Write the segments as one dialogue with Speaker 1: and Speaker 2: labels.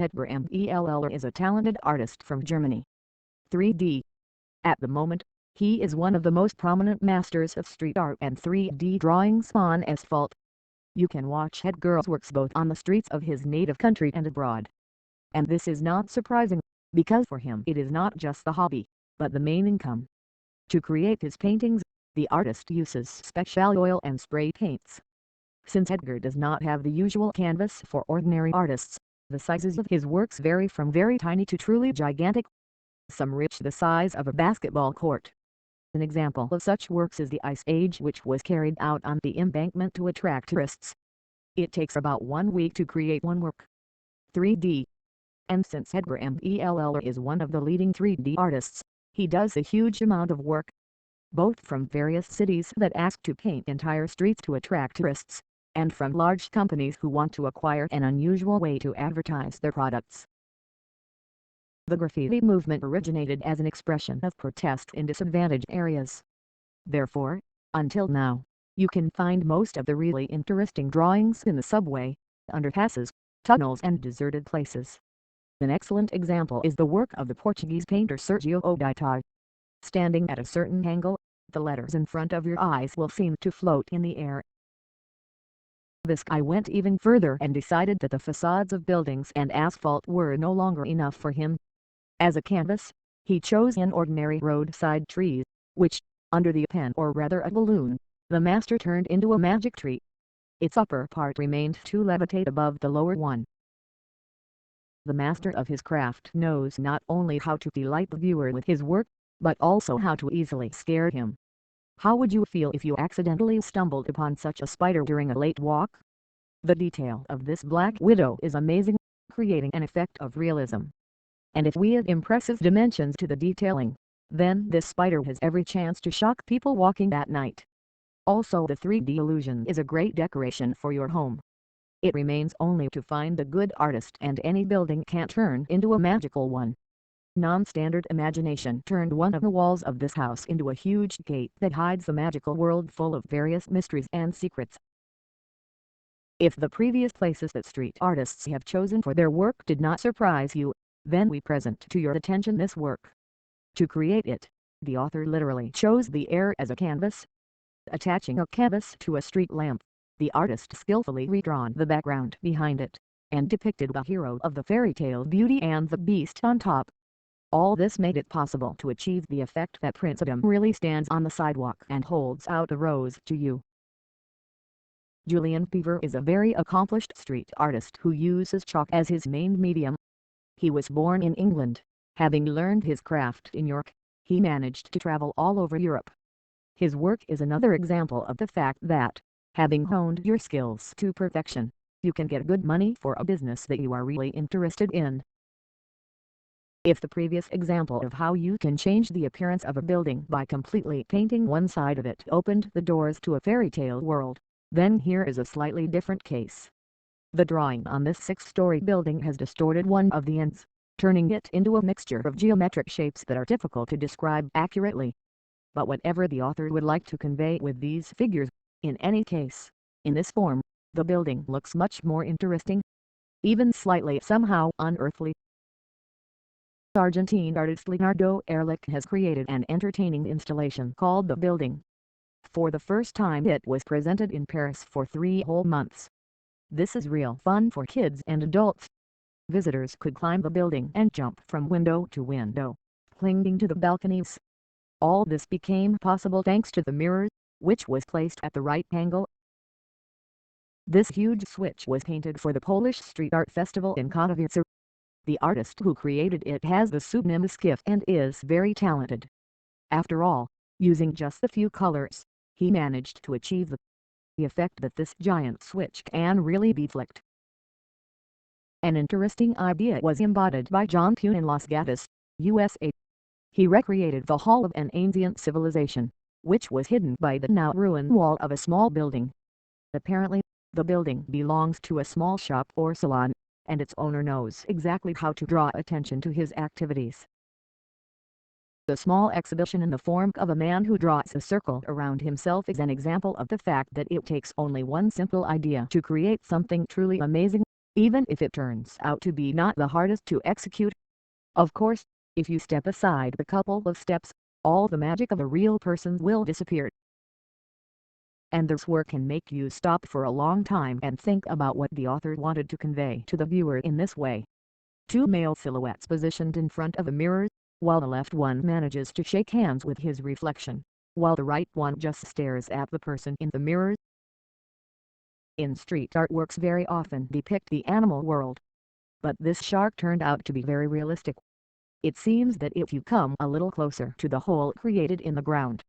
Speaker 1: Edgar Mell is a talented artist from Germany. 3D. At the moment, he is one of the most prominent masters of street art and 3D drawings on asphalt. You can watch Edgar's works both on the streets of his native country and abroad. And this is not surprising, because for him it is not just the hobby, but the main income. To create his paintings, the artist uses special oil and spray paints. Since Edgar does not have the usual canvas for ordinary artists, the sizes of his works vary from very tiny to truly gigantic. Some reach the size of a basketball court. An example of such works is the Ice Age, which was carried out on the embankment to attract tourists. It takes about 1 week to create one work. 3D. And since Edgar Mell is one of the leading 3D artists, he does a huge amount of work, both from various cities that ask to paint entire streets to attract tourists, and from large companies who want to acquire an unusual way to advertise their products. The graffiti movement originated as an expression of protest in disadvantaged areas. Therefore, until now, you can find most of the really interesting drawings in the subway, underpasses, tunnels and deserted places. An excellent example is the work of the Portuguese painter Sergio Odaitar. Standing at a certain angle, the letters in front of your eyes will seem to float in the air. This guy went even further and decided that the facades of buildings and asphalt were no longer enough for him. As a canvas, he chose an ordinary roadside tree, which, under the pen or rather a balloon, the master turned into a magic tree. Its upper part remained to levitate above the lower one. The master of his craft knows not only how to delight the viewer with his work, but also how to easily scare him. How would you feel if you accidentally stumbled upon such a spider during a late walk? The detail of this black widow is amazing, creating an effect of realism. And if we add impressive dimensions to the detailing, then this spider has every chance to shock people walking at night. Also, the 3D illusion is a great decoration for your home. It remains only to find a good artist, and any building can turn into a magical one. Non-standard imagination turned one of the walls of this house into a huge gate that hides a magical world full of various mysteries and secrets. If the previous places that street artists have chosen for their work did not surprise you, then we present to your attention this work. To create it, the author literally chose the air as a canvas. Attaching a canvas to a street lamp, the artist skillfully redrawn the background behind it, and depicted the hero of the fairy tale Beauty and the Beast on top. All this made it possible to achieve the effect that Prince Adam really stands on the sidewalk and holds out the rose to you. Julian Beaver is a very accomplished street artist who uses chalk as his main medium. He was born in England. Having learned his craft in York, he managed to travel all over Europe. His work is another example of the fact that, having honed your skills to perfection, you can get good money for a business that you are really interested in. If the previous example of how you can change the appearance of a building by completely painting one side of it opened the doors to a fairy tale world, then here is a slightly different case. The drawing on this 6-story building has distorted one of the ends, turning it into a mixture of geometric shapes that are difficult to describe accurately. But whatever the author would like to convey with these figures, in any case, in this form, the building looks much more interesting, even slightly somehow unearthly. Argentine artist Leonardo Erlich has created an entertaining installation called The Building. For the first time it was presented in Paris for 3 whole months. This is real fun for kids and adults. Visitors could climb the building and jump from window to window, clinging to the balconies. All this became possible thanks to the mirror, which was placed at the right angle. This huge switch was painted for the Polish Street Art Festival in Katowice. The artist who created it has the pseudonym Skiff and is very talented. After all, using just a few colors, he managed to achieve the effect that this giant switch can really be flicked. An interesting idea was embodied by John Kuhn in Los Gatos, USA. He recreated the hall of an ancient civilization, which was hidden by the now ruined wall of a small building. Apparently, the building belongs to a small shop or salon, and its owner knows exactly how to draw attention to his activities. The small exhibition in the form of a man who draws a circle around himself is an example of the fact that it takes only one simple idea to create something truly amazing. even if it turns out to be not the hardest to execute. Of course, if you step aside a couple of steps, all the magic of a real person will disappear. And this work can make you stop for a long time and think about what the author wanted to convey to the viewer in this way. Two male silhouettes positioned in front of a mirror, while the left one manages to shake hands with his reflection, while the right one just stares at the person in the mirror. In street art, works very often depict the animal world. But this shark turned out to be very realistic. It seems that if you come a little closer to the hole created in the ground,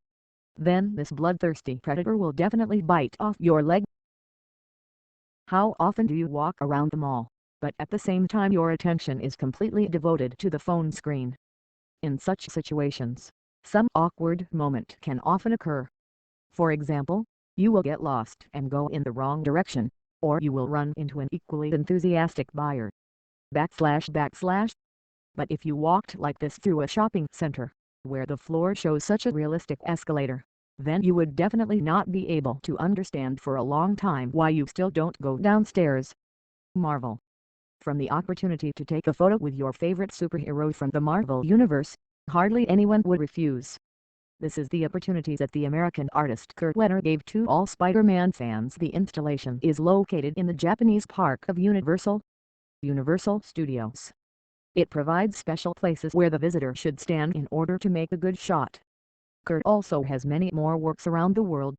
Speaker 1: then this bloodthirsty predator will definitely bite off your leg. How often do you walk around the mall, but at the same time your attention is completely devoted to the phone screen? In such situations, some awkward moment can often occur. For example, you will get lost and go in the wrong direction, or you will run into an equally enthusiastic buyer. But if you walked like this through a shopping center, where the floor shows such a realistic escalator, then you would definitely not be able to understand for a long time why you still don't go downstairs. Marvel. From the opportunity to take a photo with your favorite superhero from the Marvel Universe, hardly anyone would refuse. This is the opportunity that the American artist Kurt Wenner gave to all Spider-Man fans. The installation is located in the Japanese park of Universal Studios. It provides special places where the visitor should stand in order to make a good shot. Kurt also has many more works around the world.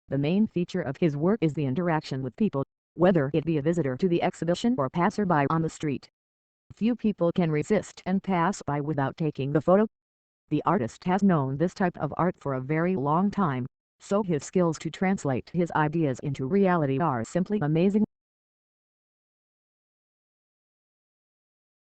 Speaker 1: The main feature of his work is the interaction with people, whether it be a visitor to the exhibition or passerby on the street. Few people can resist and pass by without taking the photo. The artist has known this type of art for a very long time, so his skills to translate his ideas into reality are simply amazing.